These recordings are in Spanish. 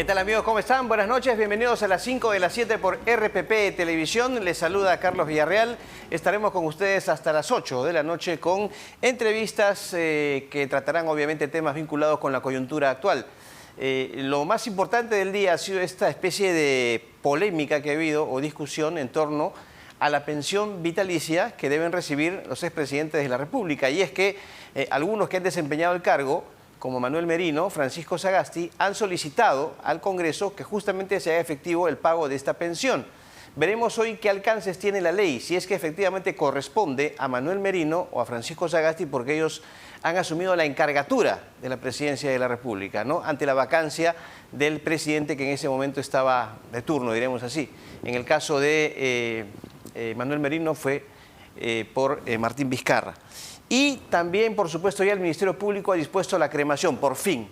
¿Qué tal amigos? ¿Cómo están? Buenas noches, bienvenidos a las 5 de las 7 por RPP Televisión. Les saluda Carlos Villarreal. Estaremos con ustedes hasta las 8 de la noche con entrevistas que tratarán obviamente temas vinculados con la coyuntura actual. Lo más importante del día ha sido esta especie de polémica que ha habido o discusión en torno a la pensión vitalicia que deben recibir los expresidentes de la República. Y es que algunos que han desempeñado el cargo, como Manuel Merino, Francisco Sagasti, han solicitado al Congreso que justamente se haga efectivo el pago de esta pensión. Veremos hoy qué alcances tiene la ley, si es que efectivamente corresponde a Manuel Merino o a Francisco Sagasti, porque ellos han asumido la encargatura de la presidencia de la República, ¿no?, ante la vacancia del presidente que en ese momento estaba de turno, diremos así. En el caso de Manuel Merino fue por Martín Vizcarra. Y también, por supuesto, ya el Ministerio Público ha dispuesto la cremación, por fin,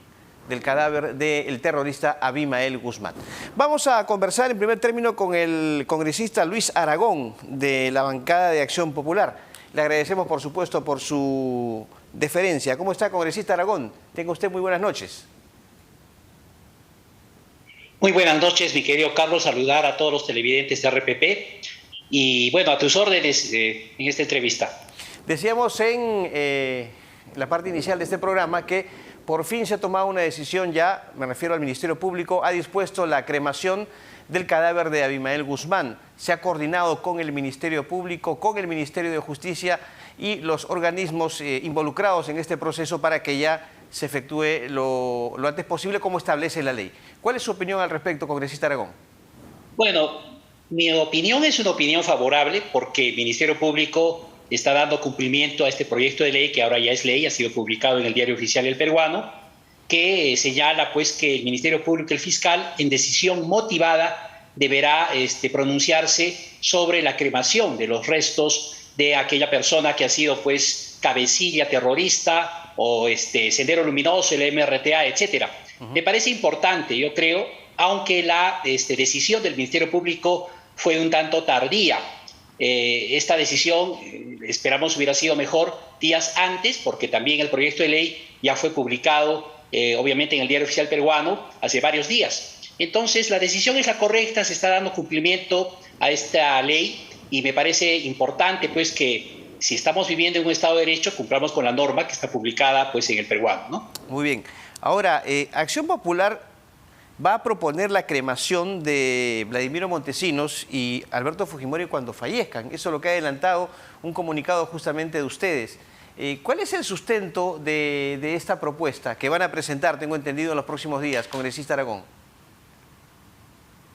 del cadáver del terrorista Abimael Guzmán. Vamos a conversar en primer término con el congresista Luis Aragón, de la bancada de Acción Popular. Le agradecemos, por supuesto, por su deferencia. ¿Cómo está, congresista Aragón? Tenga usted muy buenas noches. Muy buenas noches, mi querido Carlos. Saludar a todos los televidentes de RPP. Y, bueno, a tus órdenes en esta entrevista. Decíamos en la parte inicial de este programa que por fin se ha tomado una decisión ya, me refiero al Ministerio Público, ha dispuesto la cremación del cadáver de Abimael Guzmán. Se ha coordinado con el Ministerio Público, con el Ministerio de Justicia y los organismos involucrados en este proceso para que ya se efectúe lo antes posible como establece la ley. ¿Cuál es su opinión al respecto, congresista Aragón? Bueno, mi opinión es una opinión favorable porque el Ministerio Público está dando cumplimiento a este proyecto de ley que ahora ya es ley, ha sido publicado en el Diario Oficial del Peruano, que señala pues que el Ministerio Público y el fiscal en decisión motivada deberá pronunciarse sobre la cremación de los restos de aquella persona que ha sido pues cabecilla terrorista o Sendero Luminoso, el MRTA, etcétera. Me parece importante, yo creo, aunque la decisión del Ministerio Público fue un tanto tardía. Esta decisión esperamos hubiera sido mejor días antes, porque también el proyecto de ley ya fue publicado obviamente en el Diario Oficial Peruano hace varios días. Entonces la decisión es la correcta, se está dando cumplimiento a esta ley y me parece importante pues que si estamos viviendo en un Estado de Derecho cumplamos con la norma que está publicada pues en el Peruano, ¿no? Muy bien. Ahora, Acción Popular va a proponer la cremación de Vladimiro Montesinos y Alberto Fujimori cuando fallezcan. Eso es lo que ha adelantado un comunicado justamente de ustedes. ¿Cuál es el sustento de esta propuesta que van a presentar, tengo entendido, en los próximos días, congresista Aragón?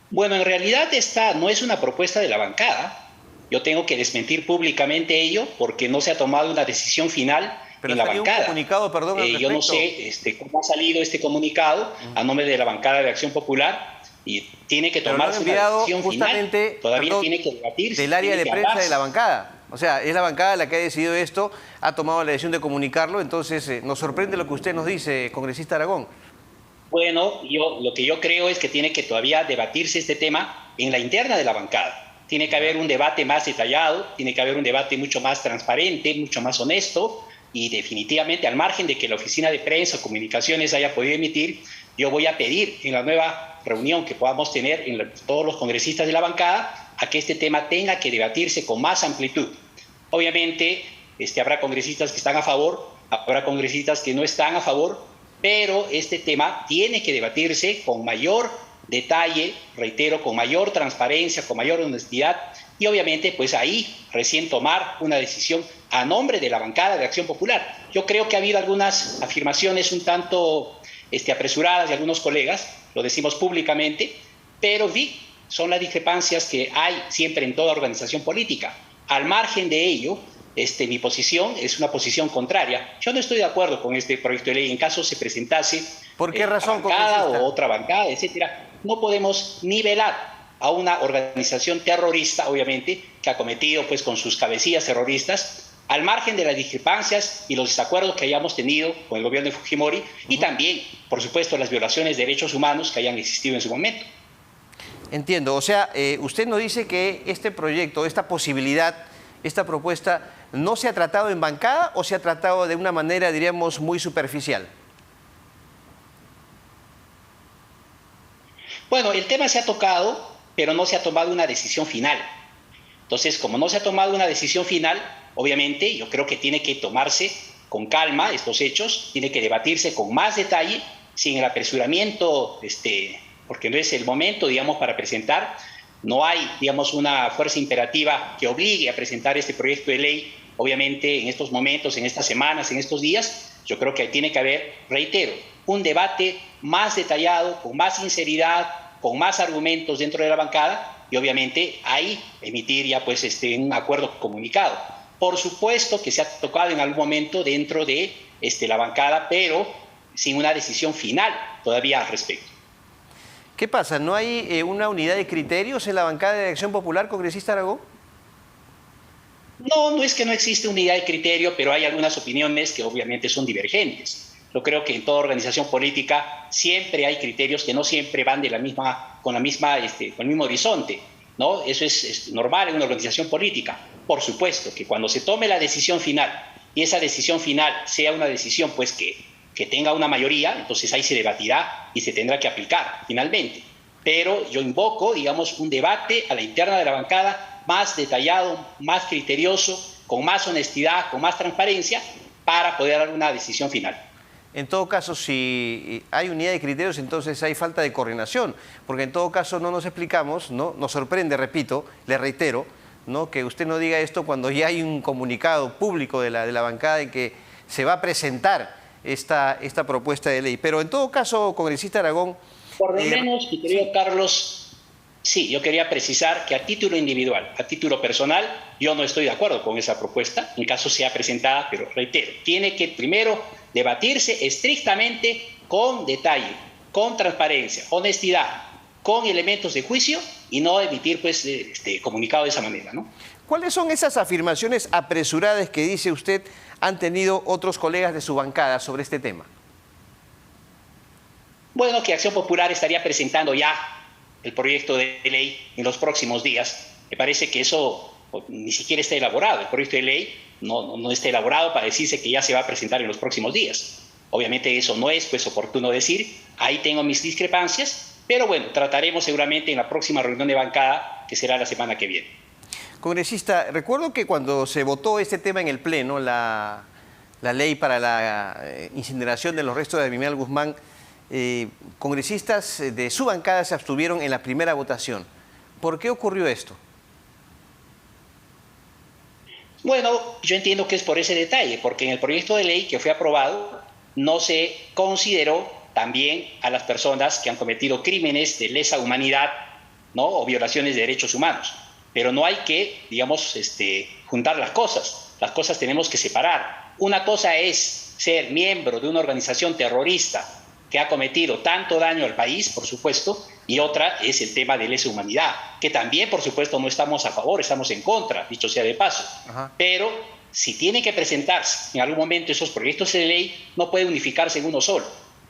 Bueno, en realidad esta no es una propuesta de la bancada. Yo tengo que desmentir públicamente ello porque no se ha tomado una decisión final en la bancada. Un comunicado, perdón, yo no sé cómo ha salido este comunicado a nombre de la bancada de Acción Popular y tiene que tomarse una decisión final. Todavía tiene que debatirse. Del área de prensa de la bancada. O sea, es la bancada la que ha decidido esto, ha tomado la decisión de comunicarlo, entonces nos sorprende lo que usted nos dice, congresista Aragón. Bueno, lo que yo creo es que tiene que todavía debatirse este tema en la interna de la bancada. Tiene que haber un debate más detallado, tiene que haber un debate mucho más transparente, mucho más honesto. Y definitivamente, al margen de que la Oficina de Prensa o Comunicaciones haya podido emitir, yo voy a pedir en la nueva reunión que podamos tener todos los congresistas de la bancada a que este tema tenga que debatirse con más amplitud. Obviamente, habrá congresistas que están a favor, habrá congresistas que no están a favor, pero este tema tiene que debatirse con mayor detalle, reitero, con mayor transparencia, con mayor honestidad, y obviamente pues ahí recién tomar una decisión a nombre de la bancada de Acción Popular. Yo creo que ha habido algunas afirmaciones un tanto apresuradas de algunos colegas, lo decimos públicamente, pero son las discrepancias que hay siempre en toda organización política. Al margen de ello, mi posición es una posición contraria. Yo no estoy de acuerdo con este proyecto de ley en caso se presentase ¿por qué razón, bancada o otra bancada, etcétera. No podemos nivelar a una organización terrorista, obviamente, que ha cometido pues con sus cabecillas terroristas, al margen de las discrepancias y los desacuerdos que hayamos tenido con el gobierno de Fujimori y también, por supuesto, las violaciones de derechos humanos que hayan existido en su momento. Entiendo, o sea, usted nos dice que este proyecto, esta posibilidad, esta propuesta, ¿no se ha tratado en bancada o se ha tratado de una manera, diríamos, muy superficial? Bueno, el tema se ha tocado, pero no se ha tomado una decisión final. Entonces, como no se ha tomado una decisión final, obviamente yo creo que tiene que tomarse con calma estos hechos, tiene que debatirse con más detalle, sin el apresuramiento, porque no es el momento, digamos, para presentar. No hay, digamos, una fuerza imperativa que obligue a presentar este proyecto de ley, obviamente, en estos momentos, en estas semanas, en estos días. Yo creo que tiene que haber, reitero, un debate más detallado, con más sinceridad, con más argumentos dentro de la bancada y obviamente ahí emitir ya pues un acuerdo comunicado. Por supuesto que se ha tocado en algún momento dentro de la bancada, pero sin una decisión final todavía al respecto. ¿Qué pasa? ¿No hay una unidad de criterios en la bancada de Acción Popular, congresista Aragón? No, no es que no existe unidad de criterio, pero hay algunas opiniones que obviamente son divergentes. Yo creo que en toda organización política siempre hay criterios que no siempre van con el mismo horizonte, ¿no? Eso es normal en una organización política. Por supuesto que cuando se tome la decisión final y esa decisión final sea una decisión pues que tenga una mayoría, entonces ahí se debatirá y se tendrá que aplicar finalmente. Pero yo invoco, digamos, un debate a la interna de la bancada más detallado, más criterioso, con más honestidad, con más transparencia, para poder dar una decisión final. En todo caso, si hay unidad de criterios, entonces hay falta de coordinación, porque en todo caso no nos explicamos, ¿no? Nos sorprende, repito, le reitero, ¿no? Que usted no diga esto cuando ya hay un comunicado público de la bancada en que se va a presentar esta propuesta de ley. Pero en todo caso, congresista Aragón... Por lo menos, mi querido Carlos, sí, yo quería precisar que a título individual, a título personal, yo no estoy de acuerdo con esa propuesta, en caso sea presentada, pero reitero, tiene que primero debatirse estrictamente con detalle, con transparencia, honestidad, con elementos de juicio y no emitir pues, comunicado de esa manera, ¿no? ¿Cuáles son esas afirmaciones apresuradas que dice usted han tenido otros colegas de su bancada sobre este tema? Bueno, que Acción Popular estaría presentando ya el proyecto de ley en los próximos días. Me parece que eso ni siquiera está elaborado. El proyecto de ley no está elaborado para decirse que ya se va a presentar en los próximos días. Obviamente eso no es pues, oportuno decir. Ahí tengo mis discrepancias, pero bueno, trataremos seguramente en la próxima reunión de bancada, que será la semana que viene. Congresista, recuerdo que cuando se votó este tema en el Pleno, la ley para la incineración de los restos de Abimel Guzmán, congresistas de su bancada se abstuvieron en la primera votación. ¿Por qué ocurrió esto? Bueno, yo entiendo que es por ese detalle, porque en el proyecto de ley que fue aprobado no se consideró también a las personas que han cometido crímenes de lesa humanidad, ¿no? O violaciones de derechos humanos. Pero no hay que, digamos, juntar las cosas. Las cosas tenemos que separar. Una cosa es ser miembro de una organización terrorista que ha cometido tanto daño al país, por supuesto, y otra es el tema de lesa humanidad, que también, por supuesto, no estamos a favor, estamos en contra, dicho sea de paso. Ajá. Pero si tiene que presentarse en algún momento esos proyectos de ley, no puede unificarse en uno solo.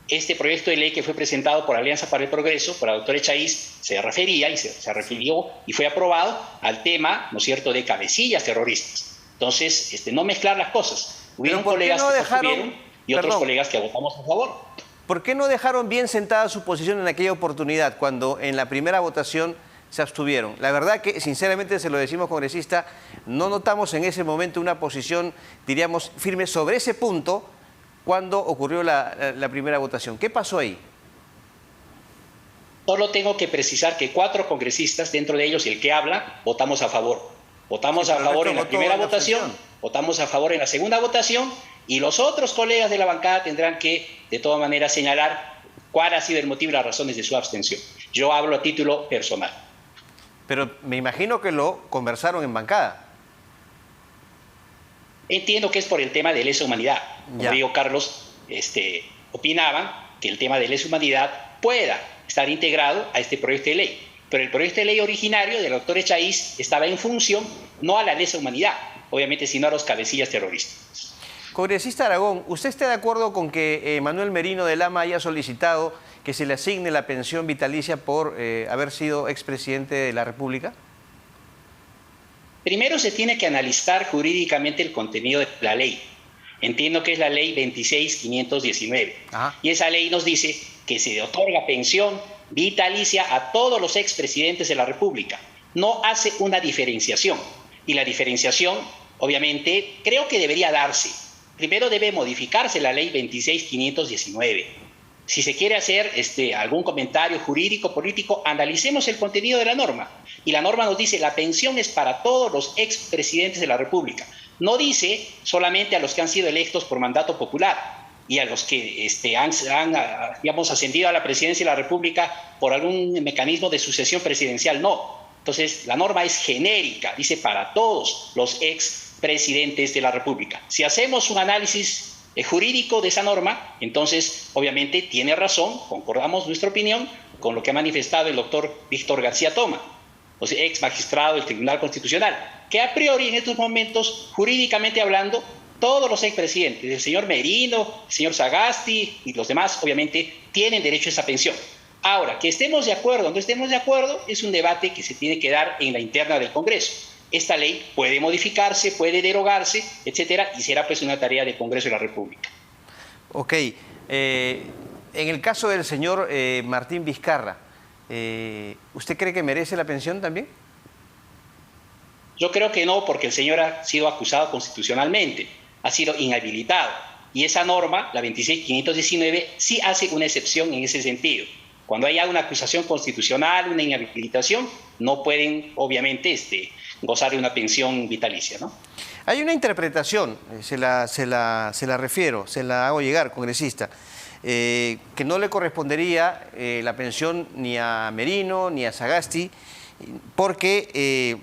Este proyecto de ley que fue presentado por Alianza para el Progreso, por la doctora Echaíz, se refería y se refirió y fue aprobado al tema, ¿no es cierto?, de cabecillas terroristas. Entonces, no mezclar las cosas. Hubieron colegas que se abstuvieron y otros colegas que votamos a favor. ¿Por qué no dejaron bien sentada su posición en aquella oportunidad, cuando en la primera votación se abstuvieron? La verdad que, sinceramente, se lo decimos, congresista, no notamos en ese momento una posición, diríamos, firme sobre ese punto cuando ocurrió la primera votación. ¿Qué pasó ahí? Solo tengo que precisar que 4 congresistas, dentro de ellos el que habla, votamos a favor. Votamos a favor en la primera votación, votamos a favor en la segunda votación, y los otros colegas de la bancada tendrán que, de todas maneras, señalar cuál ha sido el motivo y las razones de su abstención. Yo hablo a título personal. Pero me imagino que lo conversaron en bancada. Entiendo que es por el tema de lesa humanidad. Como digo, Carlos, opinaban que el tema de lesa humanidad pueda estar integrado a este proyecto de ley. Pero el proyecto de ley originario del doctor Echaíz estaba en función no a la lesa humanidad, obviamente, sino a los cabecillas terroristas. Congresista Aragón, ¿usted está de acuerdo con que Manuel Merino de Lama haya solicitado que se le asigne la pensión vitalicia por haber sido expresidente de la República? Primero se tiene que analizar jurídicamente el contenido de la ley. Entiendo que es la ley 26.519. Y esa ley nos dice que se otorga pensión vitalicia a todos los expresidentes de la República. No hace una diferenciación. Y la diferenciación, obviamente, creo que debería darse. Primero debe modificarse la ley 26.519. Si se quiere hacer algún comentario jurídico, político, analicemos el contenido de la norma. Y la norma nos dice la pensión es para todos los expresidentes de la República. No dice solamente a los que han sido electos por mandato popular y a los que digamos, ascendido a la presidencia de la República por algún mecanismo de sucesión presidencial. No. Entonces, la norma es genérica, dice para todos los expresidentes de la República. Si hacemos un análisis jurídico de esa norma, entonces, obviamente, tiene razón, concordamos nuestra opinión con lo que ha manifestado el doctor Víctor García Toma, o sea, ex magistrado del Tribunal Constitucional, que a priori en estos momentos, jurídicamente hablando, todos los expresidentes, el señor Merino, el señor Sagasti y los demás, obviamente, tienen derecho a esa pensión. Ahora, que estemos de acuerdo o no estemos de acuerdo, es un debate que se tiene que dar en la interna del Congreso. Esta ley puede modificarse, puede derogarse, etcétera, y será pues una tarea del Congreso de la República. Ok. En el caso del señor Martín Vizcarra, ¿usted cree que merece la pensión también? Yo creo que no, porque el señor ha sido acusado constitucionalmente, ha sido inhabilitado. Y esa norma, la 26.519, sí hace una excepción en ese sentido. Cuando haya una acusación constitucional, una inhabilitación, no pueden, obviamente, gozar de una pensión vitalicia, ¿no? Hay una interpretación, se la refiero, se la hago llegar, congresista, que no le correspondería la pensión ni a Merino ni a Sagasti, porque,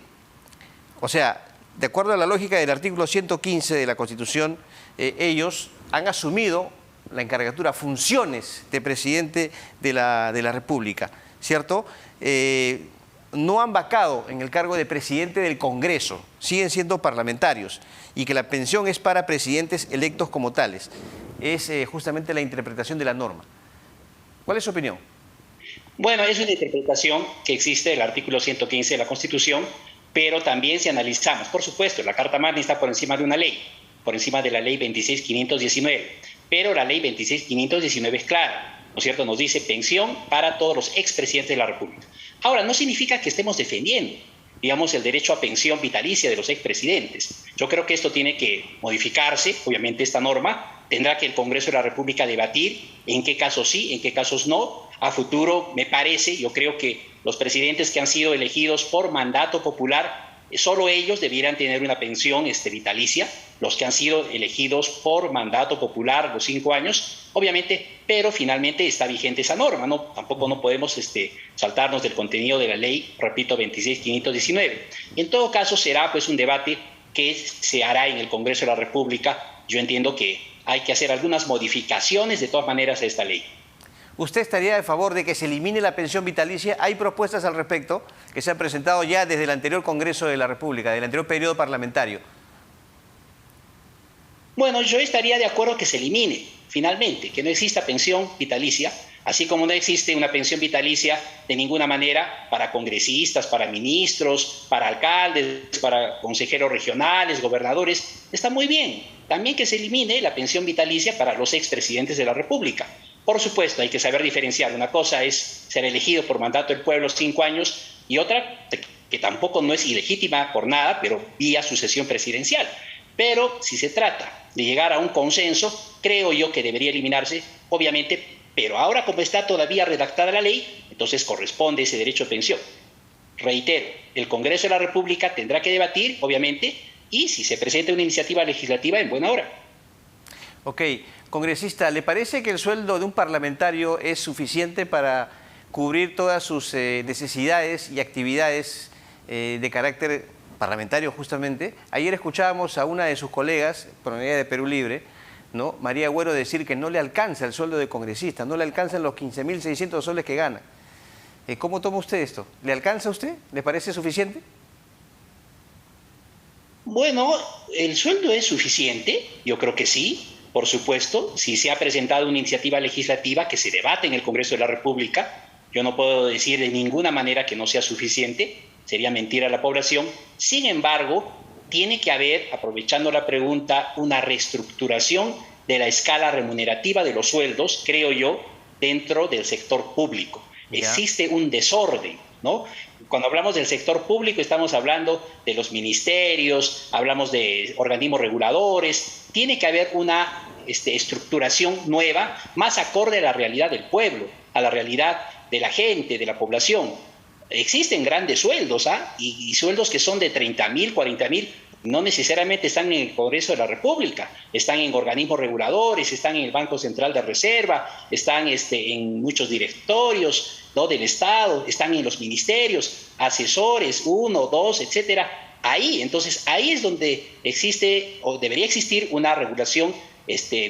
o sea, de acuerdo a la lógica del artículo 115 de la Constitución, ellos han asumido la encargatura, funciones de presidente de la República, ¿cierto? No han vacado en el cargo de presidente del Congreso, siguen siendo parlamentarios, y que la pensión es para presidentes electos como tales. Es justamente la interpretación de la norma. ¿Cuál es su opinión? Bueno, es una interpretación que existe del artículo 115 de la Constitución, pero también si analizamos, por supuesto, la Carta Magna está por encima de una ley, por encima de la ley 26.519, pero la ley 26.519 es clara, ¿no es cierto? Nos dice pensión para todos los expresidentes de la República. Ahora, no significa que estemos defendiendo, digamos, el derecho a pensión vitalicia de los expresidentes. Yo creo que esto tiene que modificarse, obviamente esta norma, tendrá que el Congreso de la República debatir en qué casos sí, en qué casos no. A futuro, me parece, yo creo que los presidentes que han sido elegidos por mandato popular, solo ellos debieran tener una pensión vitalicia, los que han sido elegidos por mandato popular los 5 años, obviamente, pero finalmente está vigente esa norma, ¿no? Tampoco no podemos saltarnos del contenido de la ley, repito, 26.519. En todo caso, será pues un debate que se hará en el Congreso de la República. Yo entiendo que hay que hacer algunas modificaciones de todas maneras a esta ley. ¿Usted estaría a favor de que se elimine la pensión vitalicia? Hay propuestas al respecto que se han presentado ya desde el anterior Congreso de la República, del anterior periodo parlamentario. Bueno, yo estaría de acuerdo que se elimine, finalmente, que no exista pensión vitalicia, así como no existe una pensión vitalicia de ninguna manera para congresistas, para ministros, para alcaldes, para consejeros regionales, gobernadores. Está muy bien. También que se elimine la pensión vitalicia para los expresidentes de la República. Por supuesto, hay que saber diferenciar. Una cosa es ser elegido por mandato del pueblo 5 años y otra que tampoco no es ilegítima por nada, pero vía sucesión presidencial. Pero si se trata de llegar a un consenso, creo yo que debería eliminarse, obviamente, pero ahora como está todavía redactada la ley, entonces corresponde ese derecho a pensión. Reitero, el Congreso de la República tendrá que debatir, obviamente, y si se presenta una iniciativa legislativa, en buena hora. Ok, congresista, ¿le parece que el sueldo de un parlamentario es suficiente para cubrir todas sus necesidades y actividades de carácter parlamentario justamente? Ayer escuchábamos a una de sus colegas, proveniente de Perú Libre, ¿no? María Agüero, decir que no le alcanza el sueldo de congresista, no le alcanzan los 15.600 soles que gana. ¿Cómo toma usted esto? ¿Le alcanza a usted? ¿Le parece suficiente? Bueno, el sueldo es suficiente, yo creo que sí. Por supuesto, si se ha presentado una iniciativa legislativa que se debate en el Congreso de la República, yo no puedo decir de ninguna manera que no sea suficiente, sería mentir a la población. Sin embargo, tiene que haber, aprovechando la pregunta, una reestructuración de la escala remunerativa de los sueldos, creo yo, dentro del sector público. Ya. Existe un desorden, ¿no? Cuando hablamos del sector público estamos hablando de los ministerios, hablamos de organismos reguladores. Tiene que haber una estructuración nueva, más acorde a la realidad del pueblo, a la realidad de la gente, de la población. Existen grandes sueldos, y sueldos que son de 30.000, 40.000, no necesariamente están en el Congreso de la República, están en organismos reguladores, están en el Banco Central de Reserva, están en muchos directorios, ¿no?, del Estado, están en los ministerios, asesores, 1, 2, etcétera. Entonces ahí es donde existe o debería existir una regulación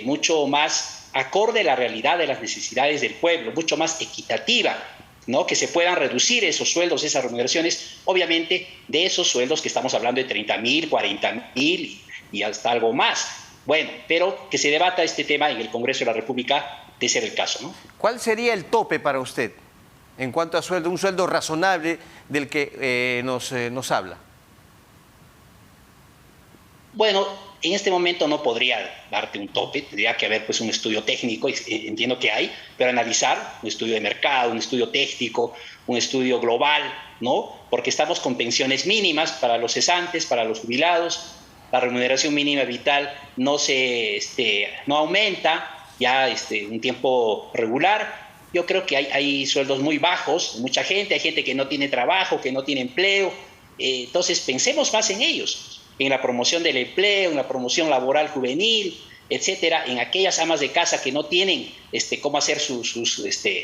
mucho más acorde a la realidad de las necesidades del pueblo, mucho más equitativa, ¿no? Que se puedan reducir esos sueldos, esas remuneraciones, obviamente de esos sueldos que estamos hablando de 30.000, 40.000 y hasta algo más. Bueno, pero que se debata este tema en el Congreso de la República, de ser el caso, ¿no? ¿Cuál sería el tope para usted en cuanto a sueldo, un sueldo razonable del que nos habla? Bueno, en este momento no podría darte un tope, tendría que haber pues un estudio técnico, entiendo que hay, pero analizar un estudio de mercado, un estudio técnico, un estudio global, ¿no? Porque estamos con pensiones mínimas para los cesantes, para los jubilados, la remuneración mínima vital no aumenta ya un tiempo regular. Yo creo que hay sueldos muy bajos, mucha gente, hay gente que no tiene trabajo, que no tiene empleo, entonces pensemos más en ellos, en la promoción del empleo, en la promoción laboral juvenil, etcétera, en aquellas amas de casa que no tienen cómo hacer sus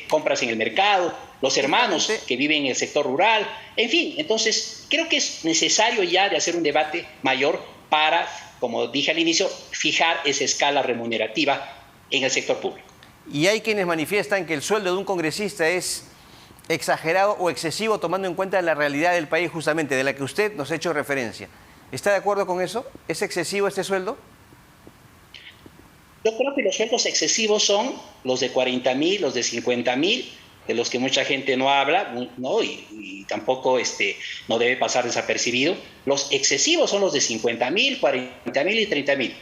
compras en el mercado, los hermanos que viven en el sector rural, en fin. Entonces, creo que es necesario ya de hacer un debate mayor para, como dije al inicio, fijar esa escala remunerativa en el sector público. Y hay quienes manifiestan que el sueldo de un congresista es exagerado o excesivo, tomando en cuenta la realidad del país, justamente, de la que usted nos ha hecho referencia. ¿Está de acuerdo con eso? ¿Es excesivo este sueldo? Yo creo que los sueldos excesivos son los de 40.000, los de 50.000, de los que mucha gente no habla, ¿no? Y tampoco no debe pasar desapercibido. Los excesivos son los de 50.000, 40.000 y 30.000.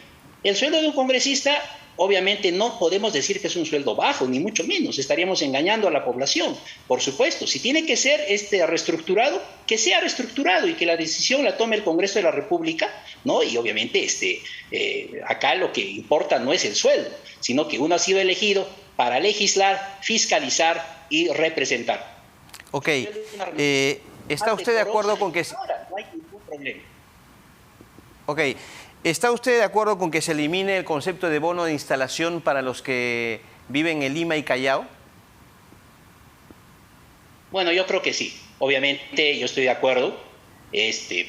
El sueldo de un congresista, obviamente no podemos decir que es un sueldo bajo, ni mucho menos, estaríamos engañando a la población. Por supuesto, si tiene que ser reestructurado, que sea reestructurado y que la decisión la tome el Congreso de la República, ¿no? Y obviamente acá lo que importa no es el sueldo, sino que uno ha sido elegido para legislar, fiscalizar y representar. Ok, ¿está usted de acuerdo con que... Ahora no hay ningún problema. Ok. ¿Está usted de acuerdo con que se elimine el concepto de bono de instalación para los que viven en Lima y Callao? Bueno, yo creo que sí. Obviamente yo estoy de acuerdo.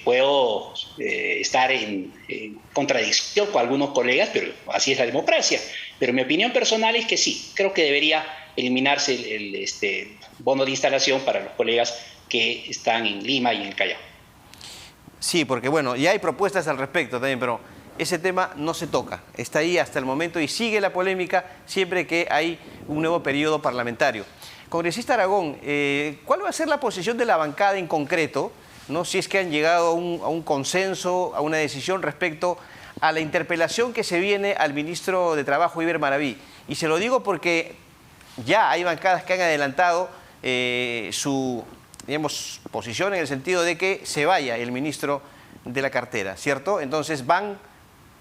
Puedo estar en contradicción con algunos colegas, pero así es la democracia. Pero mi opinión personal es que sí. Creo que debería eliminarse el bono de instalación para los colegas que están en Lima y en el Callao. Sí, porque bueno, ya hay propuestas al respecto también, pero ese tema no se toca. Está ahí hasta el momento y sigue la polémica siempre que hay un nuevo periodo parlamentario. Congresista Aragón, ¿cuál va a ser la posición de la bancada en concreto, ¿no? Si es que han llegado a un consenso, a una decisión respecto a la interpelación que se viene al ministro de Trabajo, Iber Maraví? Y se lo digo porque ya hay bancadas que han adelantado su posición en el sentido de que se vaya el ministro de la cartera, ¿cierto? Entonces van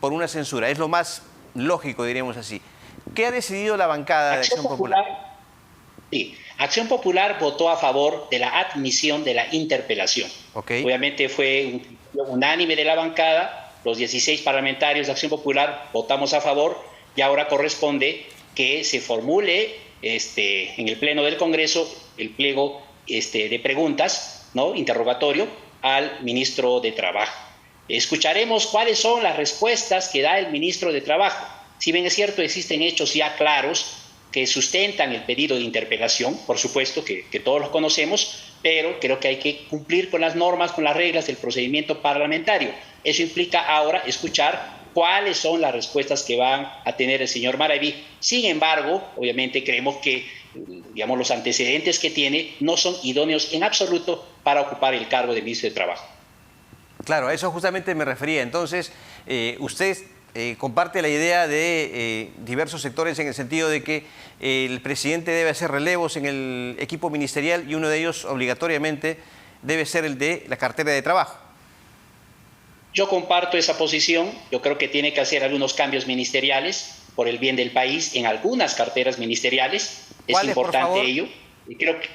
por una censura, es lo más lógico, diríamos así. ¿Qué ha decidido la bancada de Acción Popular? Sí, Acción Popular votó a favor de la admisión de la interpelación. Okay. Obviamente fue unánime de la bancada, los 16 parlamentarios de Acción Popular votamos a favor y ahora corresponde que se formule en el Pleno del Congreso el pliego de preguntas, ¿no? Interrogatorio al ministro de Trabajo. Escucharemos cuáles son las respuestas que da el ministro de Trabajo. Si bien es cierto, existen hechos ya claros que sustentan el pedido de interpelación, por supuesto que todos los conocemos, pero creo que hay que cumplir con las normas, con las reglas del procedimiento parlamentario. Eso implica ahora escuchar cuáles son las respuestas que van a tener el señor Maraví. Sin embargo, obviamente creemos que los antecedentes que tiene no son idóneos en absoluto para ocupar el cargo de ministro de Trabajo. Claro, a eso justamente me refería. Entonces, usted comparte la idea de diversos sectores en el sentido de que el presidente debe hacer relevos en el equipo ministerial y uno de ellos obligatoriamente debe ser el de la cartera de trabajo. Yo comparto esa posición. Yo creo que tiene que hacer algunos cambios ministeriales por el bien del país en algunas carteras ministeriales. Es importante ello. Y creo que,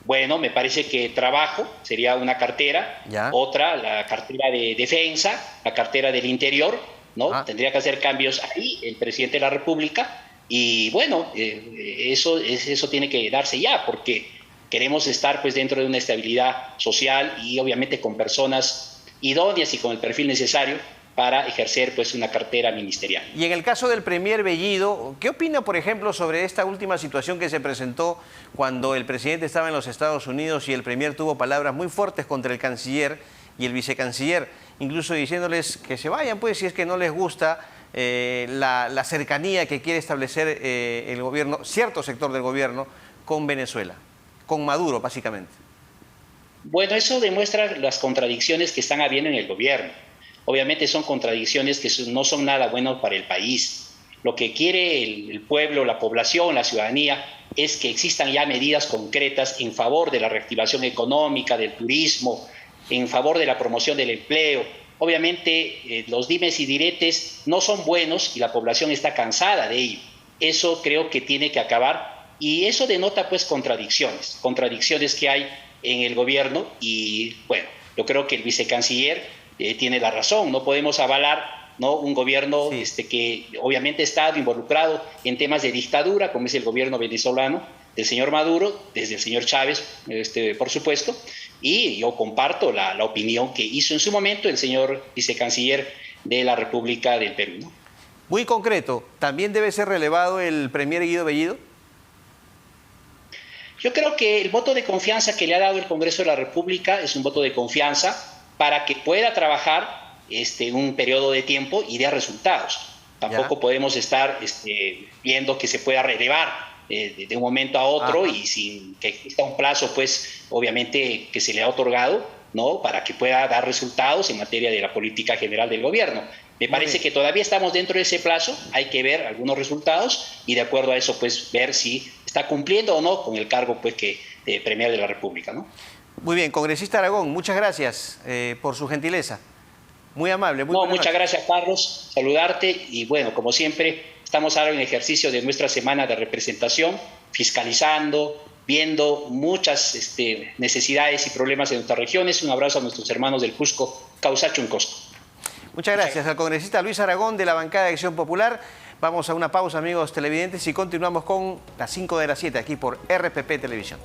bueno, me parece que trabajo sería una cartera, otra la cartera de defensa, la cartera del interior, ¿no? Tendría que hacer cambios ahí el presidente de la República y bueno, eso tiene que darse ya porque queremos estar pues dentro de una estabilidad social y obviamente con personas idóneas y con el perfil necesario para ejercer pues una cartera ministerial. Y en el caso del premier Bellido, ¿qué opina, por ejemplo, sobre esta última situación que se presentó cuando el presidente estaba en los Estados Unidos y el premier tuvo palabras muy fuertes contra el canciller y el vicecanciller, incluso diciéndoles que se vayan, pues, si es que no les gusta la cercanía que quiere establecer el gobierno, cierto sector del gobierno, con Venezuela, con Maduro, básicamente? Bueno, eso demuestra las contradicciones que están habiendo en el gobierno. Obviamente son contradicciones que no son nada buenas para el país. Lo que quiere el pueblo, la población, la ciudadanía, es que existan ya medidas concretas en favor de la reactivación económica, del turismo, en favor de la promoción del empleo. Obviamente los dimes y diretes no son buenos y la población está cansada de ello. Eso creo que tiene que acabar y eso denota pues contradicciones que hay en el gobierno y bueno, yo creo que el vicecanciller tiene la razón, no podemos avalar, ¿no?, un gobierno que obviamente ha estado involucrado en temas de dictadura, como es el gobierno venezolano del señor Maduro, desde el señor Chávez, por supuesto, y yo comparto la opinión que hizo en su momento el señor vicecanciller de la República del Perú, ¿no? Muy concreto, ¿también debe ser relevado el premier Guido Bellido? Yo creo que el voto de confianza que le ha dado el Congreso de la República es un voto de confianza para que pueda trabajar un periodo de tiempo y dé resultados. Tampoco podemos estar viendo que se pueda relevar de un momento a otro y sin que exista un plazo, pues obviamente que se le ha otorgado, ¿no?, para que pueda dar resultados en materia de la política general del gobierno. Me parece que todavía estamos dentro de ese plazo, hay que ver algunos resultados y de acuerdo a eso pues ver si está cumpliendo o no con el cargo pues de premier de la República, ¿no? Muy bien, congresista Aragón, muchas gracias por su gentileza. Muy amable. Muchas gracias, Carlos. Saludarte y bueno, como siempre, estamos ahora en ejercicio de nuestra semana de representación, fiscalizando, viendo muchas necesidades y problemas en nuestras regiones. Un abrazo a nuestros hermanos del Cusco, Causacho en Cosco. Muchas gracias al congresista Luis Aragón de la bancada de Acción Popular. Vamos a una pausa, amigos televidentes, y continuamos con las 5 de las 7 aquí por RPP Televisión.